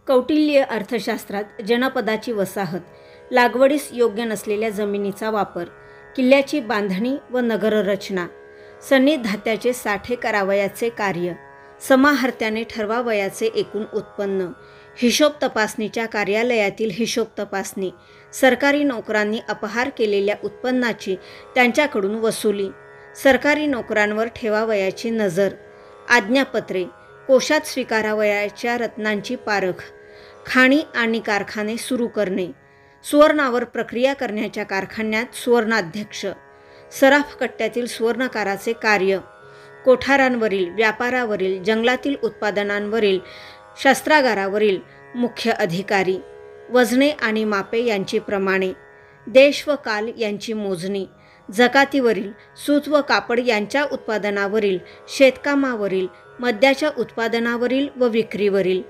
कौटिल्य अर्थशास्त्रात जनपदाची वसाहत, लागवडीस योग्य नसलेल्या जमिनीचा वापर, किल्ल्याची बांधणी व नगररचना, सन्निधात्याचे साठे करावयाचे कार्य, समाहर्त्याने ठरवावयाचे एकूण उत्पन्न, हिशोब तपासणीच्या कार्यालयातील हिशोब तपासणी, सरकारी नोकरांनी अपहार केलेल्या उत्पन्नाची त्यांच्याकडून वसुली, सरकारी नोकरांवर ठेवावयाची नजर, आज्ञापत्रे, कोशात स्वीकारावयाच्या रत्नांची पारख, खाणी आणि कारखाने सुरू करणे, सुवर्णावर प्रक्रिया करण्याच्या कारखान्यात सुवर्णाध्यक्ष, सराफ कट्ट्यातील सुवर्णकाराचे कार्य, कोठारांवरील, व्यापारावरील, जंगलातील उत्पादनांवरील, शस्त्रागारावरील मुख्य अधिकारी, वजने आणि मापे यांची प्रमाणे, देश व काल यांची मोजणी, जकातीवरील, सूत व कापड यांच्या उत्पादनावरील, शेतकामावरील, मद्याच्या उत्पादनावरील व विक्रीवरील,